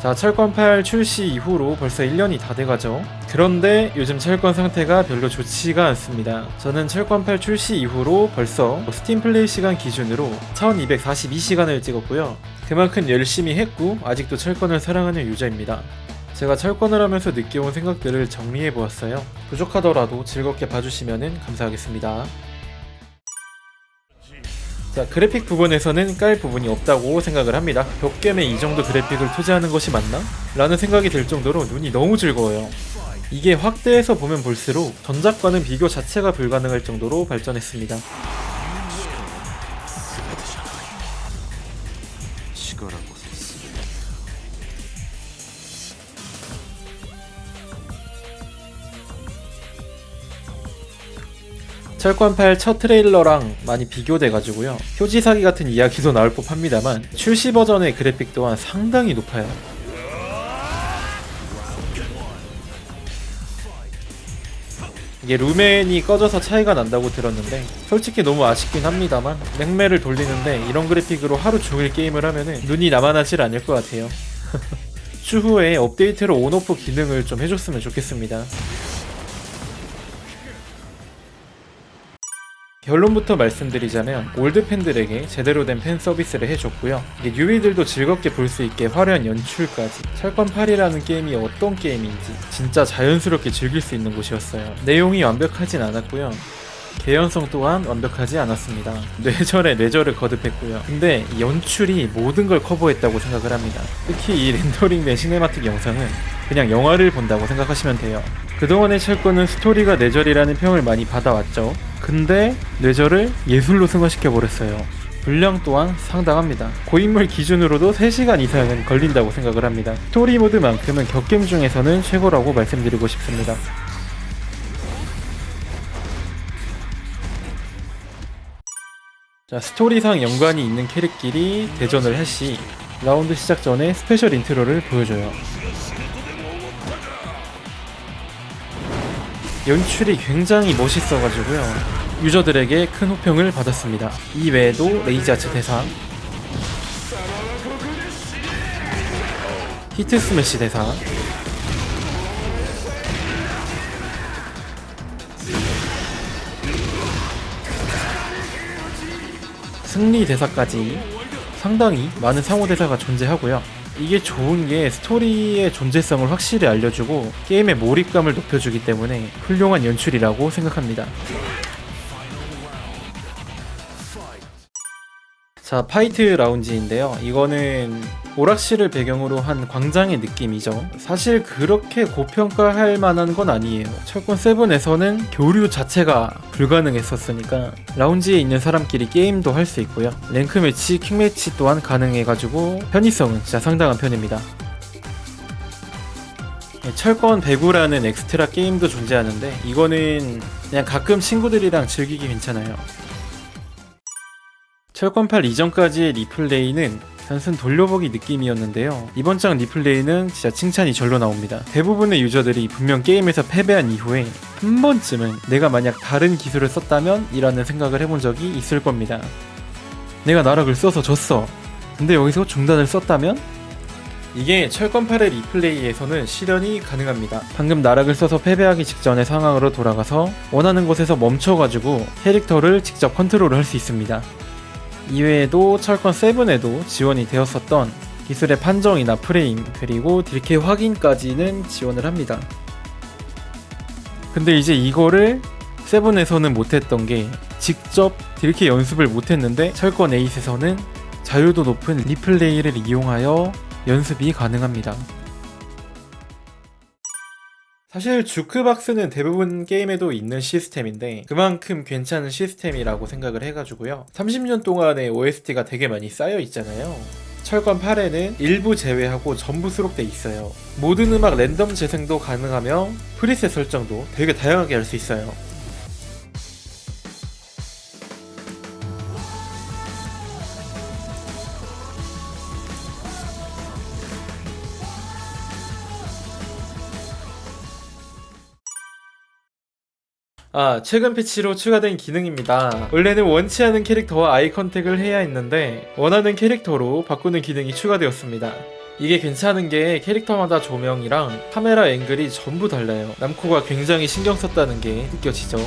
자, 철권 8 출시 이후로 벌써 1년이 다 돼가죠. 그런데 요즘 철권 상태가 별로 좋지가 않습니다. 저는 철권 8 출시 이후로 벌써 스팀 플레이 시간 기준으로 1242시간을 찍었고요. 그만큼 열심히 했고 아직도 철권을 사랑하는 유저입니다. 제가 철권을 하면서 느껴온 생각들을 정리해보았어요. 부족하더라도 즐겁게 봐주시면 감사하겠습니다. 자, 그래픽 부분에서는 깔 부분이 없다고 생각을 합니다. 벽겜에 이 정도 그래픽을 투자하는 것이 맞나? 라는 생각이 들 정도로 눈이 너무 즐거워요. 이게 확대해서 보면 볼수록 전작과는 비교 자체가 불가능할 정도로 발전했습니다. 철권 8 첫 트레일러랑 많이 비교돼가지고요. 표지 사기 같은 이야기도 나올 법합니다만 출시 버전의 그래픽 또한 상당히 높아요. 이게 루멘이 꺼져서 차이가 난다고 들었는데 솔직히 너무 아쉽긴 합니다만 맥매를 돌리는데 이런 그래픽으로 하루 종일 게임을 하면은 눈이 남아나질 않을 것 같아요. 추후에 업데이트로 온오프 기능을 좀 해줬으면 좋겠습니다. 결론부터 말씀드리자면 올드 팬들에게 제대로 된 팬 서비스를 해줬고요. 이게 뉴비들도 즐겁게 볼 수 있게 화려한 연출까지 철권 8이라는 게임이 어떤 게임인지 진짜 자연스럽게 즐길 수 있는 곳이었어요. 내용이 완벽하진 않았고요. 개연성 또한 완벽하지 않았습니다. 뇌절에 뇌절을 거듭했고요. 근데 이 연출이 모든 걸 커버했다고 생각을 합니다. 특히 이 렌더링된 시네마틱 영상은 그냥 영화를 본다고 생각하시면 돼요. 그동안의 철권은 스토리가 뇌절이라는 평을 많이 받아왔죠. 근데 뇌절을 예술로 승화시켜버렸어요. 분량 또한 상당합니다. 고인물 기준으로도 3시간 이상은 걸린다고 생각을 합니다. 스토리 모드만큼은 격겜 중에서는 최고라고 말씀드리고 싶습니다. 자, 스토리상 연관이 있는 캐릭끼리 대전을 할 시 라운드 시작 전에 스페셜 인트로를 보여줘요. 연출이 굉장히 멋있어가지고요. 유저들에게 큰 호평을 받았습니다. 이 외에도 레이지아츠 대상, 히트 스매시 대상, 승리 대사까지 상당히 많은 상호 대사가 존재하고요. 이게 좋은 게 스토리의 존재성을 확실히 알려주고 게임의 몰입감을 높여주기 때문에 훌륭한 연출이라고 생각합니다. 자, 파이트 라운지인데요. 이거는 오락실을 배경으로 한 광장의 느낌이죠. 사실 그렇게 고평가할 만한 건 아니에요. 철권 7에서는 교류 자체가 불가능했었으니까 라운지에 있는 사람끼리 게임도 할 수 있고요. 랭크 매치, 퀵 매치 또한 가능해가지고 편의성은 진짜 상당한 편입니다. 철권 배구라는 엑스트라 게임도 존재하는데 이거는 그냥 가끔 친구들이랑 즐기기 괜찮아요. 철권 8 이전까지의 리플레이는 단순 돌려보기 느낌이었는데요. 이번 장 리플레이는 진짜 칭찬이 절로 나옵니다. 대부분의 유저들이 분명 게임에서 패배한 이후에 한 번쯤은 내가 만약 다른 기술을 썼다면? 이라는 생각을 해본 적이 있을 겁니다. 내가 나락을 써서 졌어. 근데 여기서 중단을 썼다면? 이게 철권 8의 리플레이에서는 실현이 가능합니다. 방금 나락을 써서 패배하기 직전의 상황으로 돌아가서 원하는 곳에서 멈춰가지고 캐릭터를 직접 컨트롤을 할 수 있습니다. 이외에도 철권 7에도 지원이 되었었던 기술의 판정이나 프레임 그리고 딜캐 확인까지는 지원을 합니다. 근데 이제 이거를 7에서는 못했던 게 직접 딜캐 연습을 못했는데 철권 8에서는 자유도 높은 리플레이를 이용하여 연습이 가능합니다. 사실 주크박스는 대부분 게임에도 있는 시스템인데 그만큼 괜찮은 시스템이라고 생각을 해가지고요. 30년 동안의 OST가 되게 많이 쌓여 있잖아요. 철권 8에는 일부 제외하고 전부 수록돼 있어요. 모든 음악 랜덤 재생도 가능하며 프리셋 설정도 되게 다양하게 할 수 있어요. 최근 패치로 추가된 기능입니다. 원래는 원치 않은 캐릭터와 아이 컨택을 해야 했는데 원하는 캐릭터로 바꾸는 기능이 추가되었습니다. 이게 괜찮은 게 캐릭터마다 조명이랑 카메라 앵글이 전부 달라요. 남코가 굉장히 신경 썼다는 게 느껴지죠.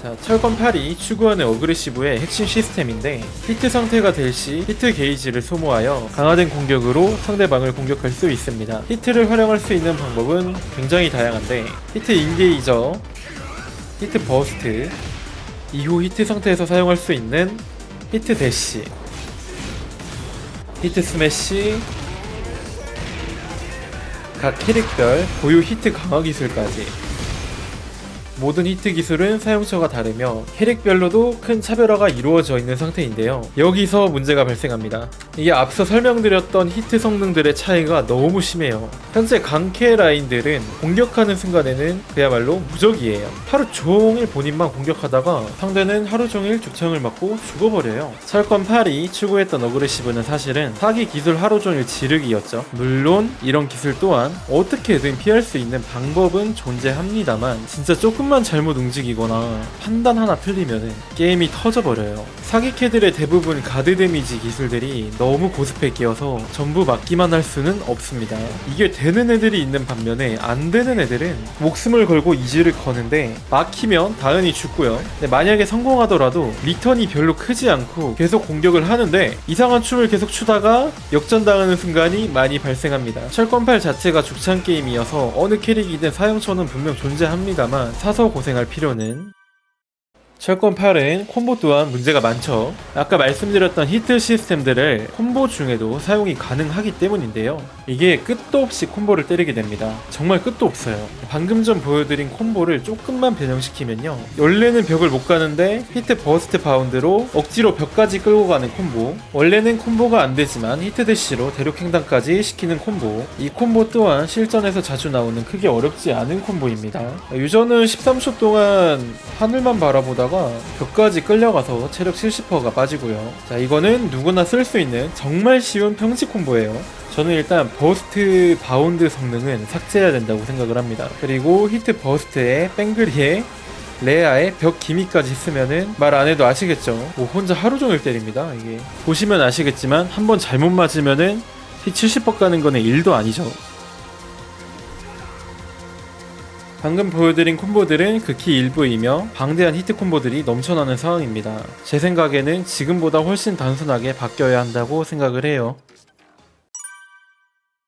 자, 철권 8이 추구하는 어그레시브의 핵심 시스템인데 히트 상태가 될 시 히트 게이지를 소모하여 강화된 공격으로 상대방을 공격할 수 있습니다. 히트를 활용할 수 있는 방법은 굉장히 다양한데 히트 인게이저, 히트 버스트, 이후 히트 상태에서 사용할 수 있는 히트 대시, 히트 스매시, 각 캐릭별 고유 히트 강화 기술까지 모든 히트 기술은 사용처가 다르며 캐릭별로도 큰 차별화가 이루어져 있는 상태인데요. 여기서 문제가 발생합니다. 이게 앞서 설명드렸던 히트 성능들의 차이가 너무 심해요. 현재 강캐 라인들은 공격하는 순간에는 그야말로 무적이에요. 하루 종일 본인만 공격하다가 상대는 하루 종일 죽창을 맞고 죽어버려요. 철권 8이 추구했던 어그레시브는 사실은 사기 기술 하루 종일 지르기였죠. 물론 이런 기술 또한 어떻게든 피할 수 있는 방법은 존재합니다만 진짜 조금만 잘못 움직이거나 판단 하나 틀리면 게임이 터져버려요. 사기캐들의 대부분 가드 데미지 기술들이 너무 고스펙 끼어서 전부 맞기만 할 수는 없습니다. 이게 되는 애들이 있는 반면에 안 되는 애들은 목숨을 걸고 이지를 거는데 막히면 당연히 죽고요. 근데 만약에 성공하더라도 리턴이 별로 크지 않고 계속 공격을 하는데 이상한 춤을 계속 추다가 역전당하는 순간이 많이 발생합니다. 철권8 자체가 죽창 게임이어서 어느 캐릭이든 사용처는 분명 존재합니다만 사서 고생할 필요는 철권 8은 콤보 또한 문제가 많죠. 아까 말씀드렸던 히트 시스템들을 콤보 중에도 사용이 가능하기 때문인데요. 이게 끝도 없이 콤보를 때리게 됩니다. 정말 끝도 없어요. 방금 전 보여드린 콤보를 조금만 변형시키면요, 원래는 벽을 못 가는데 히트 버스트 바운드로 억지로 벽까지 끌고 가는 콤보, 원래는 콤보가 안 되지만 히트 대시로 대륙 횡단까지 시키는 콤보, 이 콤보 또한 실전에서 자주 나오는 크게 어렵지 않은 콤보입니다. 유저는 13초 동안 하늘만 바라보다가 벽까지 끌려가서 체력 70%가 빠지고요. 자, 이거는 누구나 쓸 수 있는 정말 쉬운 평지 콤보예요. 저는 일단 버스트 바운드 성능은 삭제해야 된다고 생각을 합니다. 그리고 히트 버스트에 뺑그리에 레아의 벽 기미까지 쓰면은 말 안 해도 아시겠죠? 뭐 혼자 하루 종일 때립니다. 이게 보시면 아시겠지만 한번 잘못 맞으면은 히 70% 가는 거는 1도 아니죠. 방금 보여드린 콤보들은 극히 일부이며 방대한 히트 콤보들이 넘쳐나는 상황입니다. 제 생각에는 지금보다 훨씬 단순하게 바뀌어야 한다고 생각을 해요.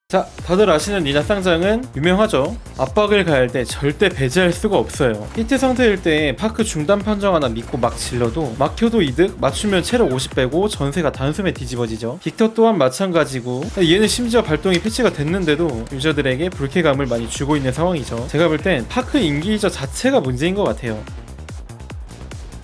자, 다들 아시는 니나 쌍장은 유명하죠. 압박을 가할 때 절대 배제할 수가 없어요. 히트 상태일 때 파크 중단 판정 하나 믿고 막 질러도 막혀도 이득, 맞추면 체력 50 빼고 전세가 단숨에 뒤집어지죠. 빅터 또한 마찬가지고 얘는 심지어 발동이 패치가 됐는데도 유저들에게 불쾌감을 많이 주고 있는 상황이죠. 제가 볼 땐 파크 인기저 자체가 문제인 것 같아요.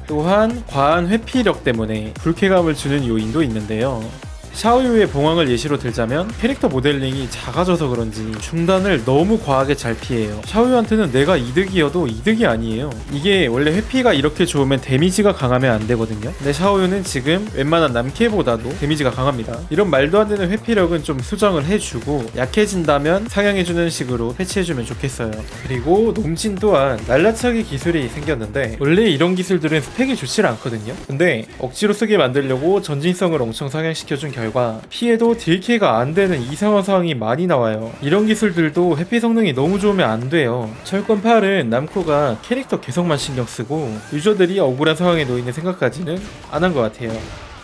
또한 과한 회피력 때문에 불쾌감을 주는 요인도 있는데요. 샤오유의 봉황을 예시로 들자면 캐릭터 모델링이 작아져서 그런지 중단을 너무 과하게 잘 피해요. 샤오유한테는 내가 이득이어도 이득이 아니에요. 이게 원래 회피가 이렇게 좋으면 데미지가 강하면 안 되거든요. 근데 샤오유는 지금 웬만한 남캐보다도 데미지가 강합니다. 이런 말도 안 되는 회피력은 좀 수정을 해주고 약해진다면 상향해주는 식으로 패치해주면 좋겠어요. 그리고 놈진 또한 날라차기 기술이 생겼는데 원래 이런 기술들은 스펙이 좋지 않거든요. 근데 억지로 쓰게 만들려고 전진성을 엄청 상향시켜준 결과 피해도 딜캐가 안 되는 이상한 상황이 많이 나와요. 이런 기술들도 회피 성능이 너무 좋으면 안 돼요. 철권 8은 남코가 캐릭터 개성만 신경 쓰고 유저들이 억울한 상황에 놓이는 생각까지는 안 한 것 같아요.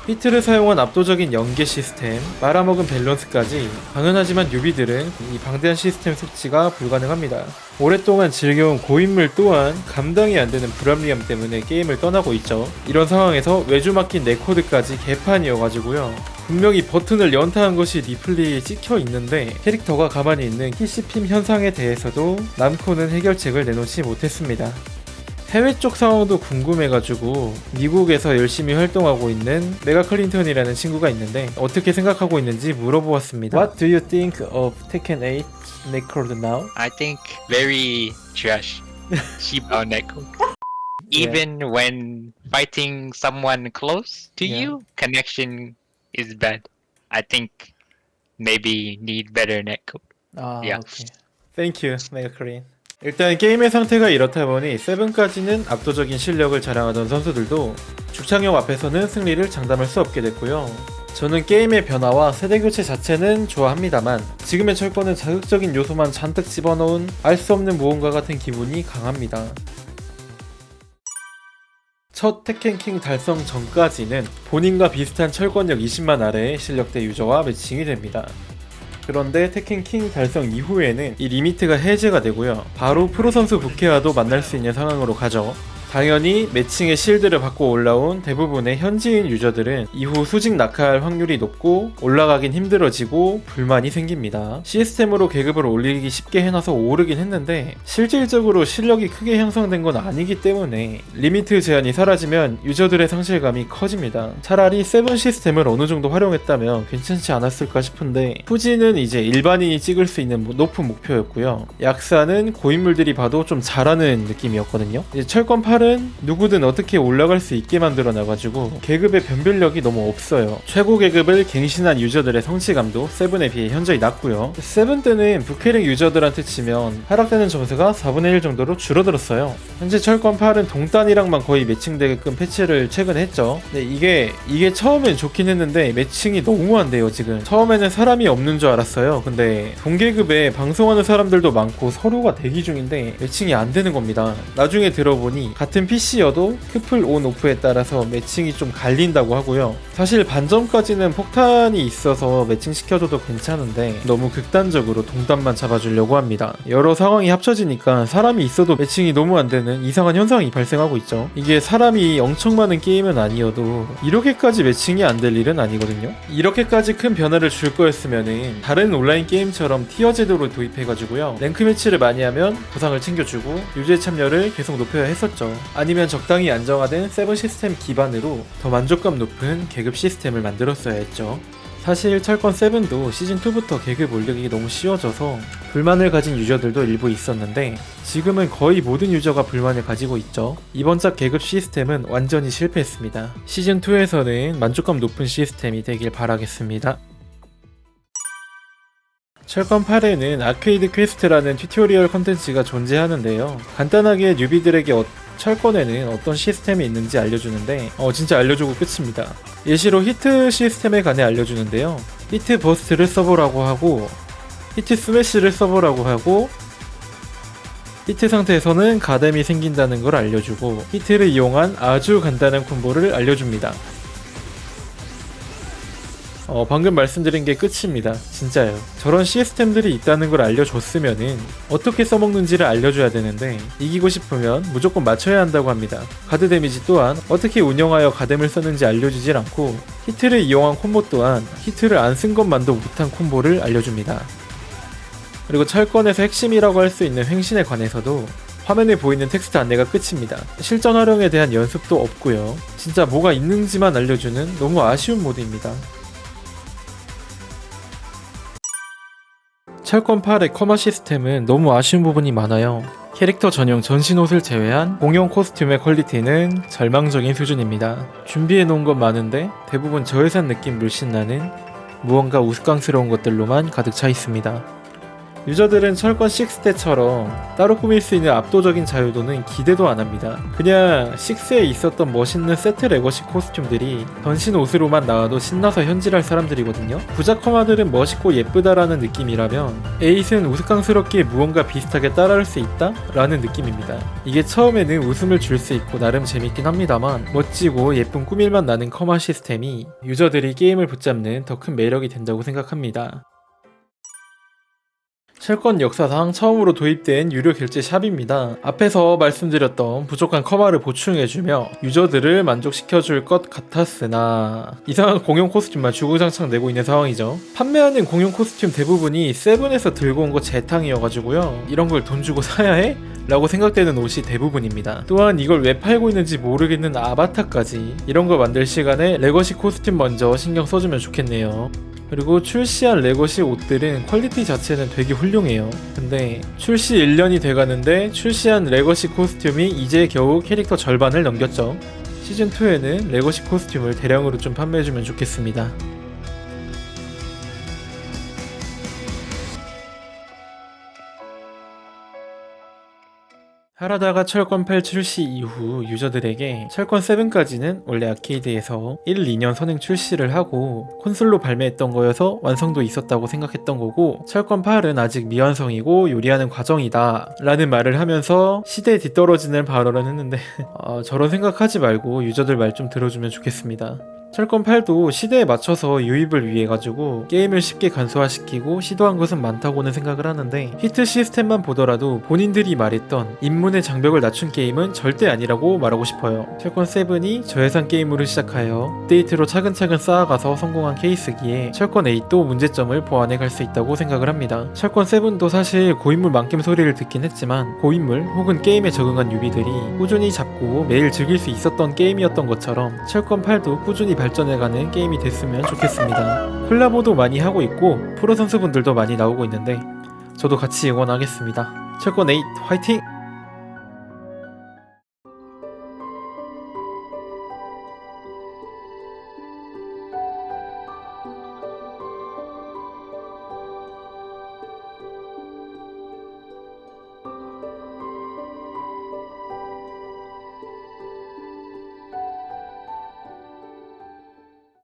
히트를 사용한 압도적인 연계 시스템, 말아먹은 밸런스까지 당연하지만 뉴비들은 이 방대한 시스템 숙지가 불가능합니다. 오랫동안 즐겨온 고인물 또한 감당이 안 되는 불합리함 때문에 게임을 떠나고 있죠. 이런 상황에서 외주 막힌 네코드까지 개판이어가지고요. 분명히 버튼을 연타한 것이 리플레이에 찍혀 있는데 캐릭터가 가만히 있는 키시핌 현상에 대해서도 남코는 해결책을 내놓지 못했습니다. 해외 쪽 상황도 궁금해가지고 미국에서 열심히 활동하고 있는 메가 클린턴이라는 친구가 있는데 어떻게 생각하고 있는지 물어보았습니다. What do you think of Tekken 8 Netcode now? I think very trash. Shiba Neko. Even when fighting someone close to Yeah. you, connection is bad. I think maybe need better netcode. 아, Yeah. 오케이. Thank you, 메가 클린. 일단 게임의 상태가 이렇다 보니 7까지는 압도적인 실력을 자랑하던 선수들도 죽창용 앞에서는 승리를 장담할 수 없게 됐고요. 저는 게임의 변화와 세대교체 자체는 좋아합니다만 지금의 철권은 자극적인 요소만 잔뜩 집어넣은 알 수 없는 무언가 같은 기분이 강합니다. 첫 테켄킹 달성 전까지는 본인과 비슷한 철권력 20만 아래의 실력대 유저와 매칭이 됩니다. 그런데 테켄킹 달성 이후에는 이 리미트가 해제가 되고요. 바로 프로 선수 부캐와도 만날 수 있는 상황으로 가죠. 당연히 매칭의 실드를 받고 올라온 대부분의 현지인 유저들은 이후 수직 낙하할 확률이 높고 올라가긴 힘들어지고 불만이 생깁니다. 시스템으로 계급을 올리기 쉽게 해놔서 오르긴 했는데 실질적으로 실력이 크게 향상된 건 아니기 때문에 리미트 제한이 사라지면 유저들의 상실감이 커집니다. 차라리 7 시스템을 어느 정도 활용했다면 괜찮지 않았을까 싶은데 후지는 이제 일반인이 찍을 수 있는 높은 목표였고요. 약사는 고인물들이 봐도 좀 잘하는 느낌이었거든요. 이제 철권 8은 누구든 어떻게 올라갈 수 있게 만들어 놔가지고 계급의 변별력이 너무 없어요. 최고 계급을 갱신한 유저들의 성취감도 7에 비해 현저히 낮고요. 7 때는 부캐릭 유저들한테 치면 하락되는 점수가 4분의 1 정도로 줄어들었어요. 현재 철권 8은 동단이랑만 거의 매칭되게끔 패치를 최근에 했죠. 근데 이게 처음엔 좋긴 했는데 매칭이 너무 안 돼요. 지금 처음에는 사람이 없는 줄 알았어요. 근데 동계급에 방송하는 사람들도 많고 서로가 대기 중인데 매칭이 안 되는 겁니다. 나중에 들어보니 같은 PC여도 크플 온 오프에 따라서 매칭이 좀 갈린다고 하고요. 사실 반점까지는 폭탄이 있어서 매칭시켜줘도 괜찮은데 너무 극단적으로 동단만 잡아주려고 합니다. 여러 상황이 합쳐지니까 사람이 있어도 매칭이 너무 안 되는 이상한 현상이 발생하고 있죠. 이게 사람이 엄청 많은 게임은 아니어도 이렇게까지 매칭이 안 될 일은 아니거든요. 이렇게까지 큰 변화를 줄 거였으면은 다른 온라인 게임처럼 티어 제도로 도입해가지고요. 랭크 매치를 많이 하면 보상을 챙겨주고 유저의 참여를 계속 높여야 했었죠. 아니면 적당히 안정화된 7 시스템 기반으로 더 만족감 높은 계급 시스템을 만들었어야 했죠. 사실 철권 7도 시즌2부터 계급 올리기 너무 쉬워져서 불만을 가진 유저들도 일부 있었는데 지금은 거의 모든 유저가 불만을 가지고 있죠. 이번 작 계급 시스템은 완전히 실패했습니다. 시즌2에서는 만족감 높은 시스템이 되길 바라겠습니다. 철권 8에는 아케이드 퀘스트라는 튜토리얼 컨텐츠가 존재하는데요. 간단하게 뉴비들에게 철권에는 어떤 시스템이 있는지 알려주는데 진짜 알려주고 끝입니다. 예시로 히트 시스템에 관해 알려주는데요. 히트 버스트를 써보라고 하고 히트 스매시를 써보라고 하고 히트 상태에서는 가뎀이 생긴다는 걸 알려주고 히트를 이용한 아주 간단한 콤보를 알려줍니다. 방금 말씀드린 게 끝입니다. 진짜요. 저런 시스템들이 있다는 걸 알려줬으면은 어떻게 써먹는지를 알려줘야 되는데 이기고 싶으면 무조건 맞춰야 한다고 합니다. 가드 데미지 또한 어떻게 운영하여 가뎀을 썼는지 알려주질 않고 히트를 이용한 콤보 또한 히트를 안 쓴 것만도 못한 콤보를 알려줍니다. 그리고 철권에서 핵심이라고 할 수 있는 횡신에 관해서도 화면에 보이는 텍스트 안내가 끝입니다. 실전 활용에 대한 연습도 없고요. 진짜 뭐가 있는지만 알려주는 너무 아쉬운 모드입니다. 철권 8의 커머 시스템은 너무 아쉬운 부분이 많아요. 캐릭터 전용 전신 옷을 제외한 공용 코스튬의 퀄리티는 절망적인 수준입니다. 준비해놓은 건 많은데 대부분 저예산 느낌 물씬 나는 무언가 우스꽝스러운 것들로만 가득 차 있습니다. 유저들은 철권 6 때처럼 따로 꾸밀 수 있는 압도적인 자유도는 기대도 안합니다. 그냥 6에 있었던 멋있는 세트 레거시 코스튬들이 전신 옷으로만 나와도 신나서 현질할 사람들이거든요. 부자 커마들은 멋있고 예쁘다라는 느낌이라면 8은 우스꽝스럽게 무언가 비슷하게 따라할 수 있다? 라는 느낌입니다. 이게 처음에는 웃음을 줄 수 있고 나름 재밌긴 합니다만 멋지고 예쁜 꾸밀만 나는 커마 시스템이 유저들이 게임을 붙잡는 더 큰 매력이 된다고 생각합니다. 철권 역사상 처음으로 도입된 유료 결제 샵입니다. 앞에서 말씀드렸던 부족한 커마를 보충해주며 유저들을 만족시켜줄 것 같았으나 이상한 공용 코스튬만 주구장창 내고 있는 상황이죠. 판매하는 공용 코스튬 대부분이 7에서 들고 온 거 재탕이어가지고요. 이런 걸 돈 주고 사야 해? 라고 생각되는 옷이 대부분입니다. 또한 이걸 왜 팔고 있는지 모르겠는 아바타까지 이런 거 만들 시간에 레거시 코스튬 먼저 신경 써주면 좋겠네요. 그리고 출시한 레거시 옷들은 퀄리티 자체는 되게 훌륭해요. 근데 출시 1년이 돼가는데 출시한 레거시 코스튬이 이제 겨우 캐릭터 절반을 넘겼죠. 시즌2에는 레거시 코스튬을 대량으로 좀 판매해주면 좋겠습니다. 하라다가 철권 8 출시 이후 유저들에게 철권 7까지는 원래 아케이드에서 1, 2년 선행 출시를 하고 콘솔로 발매했던 거여서 완성도 있었다고 생각했던 거고 철권 8은 아직 미완성이고 요리하는 과정이다 라는 말을 하면서 시대에 뒤떨어지는 발언을 했는데 저런 생각하지 말고 유저들 말 좀 들어주면 좋겠습니다. 철권 8도 시대에 맞춰서 유입을 위해 가지고 게임을 쉽게 간소화시키고 시도한 것은 많다고는 생각을 하는데 히트 시스템만 보더라도 본인들이 말했던 입문의 장벽을 낮춘 게임은 절대 아니라고 말하고 싶어요. 철권 7이 저예산 게임으로 시작하여 업데이트로 차근차근 쌓아가서 성공한 케이스기에 철권 8도 문제점을 보완해 갈 수 있다고 생각을 합니다. 철권 7도 사실 고인물 만겜 소리를 듣긴 했지만 고인물 혹은 게임에 적응한 유비들이 꾸준히 잡고 매일 즐길 수 있었던 게임이었던 것처럼 철권 8도 꾸준히 발전해가는 게임이 됐으면 좋겠습니다. 콜라보도 많이 하고 있고 프로 선수분들도 많이 나오고 있는데 저도 같이 응원하겠습니다. 철권 8 화이팅!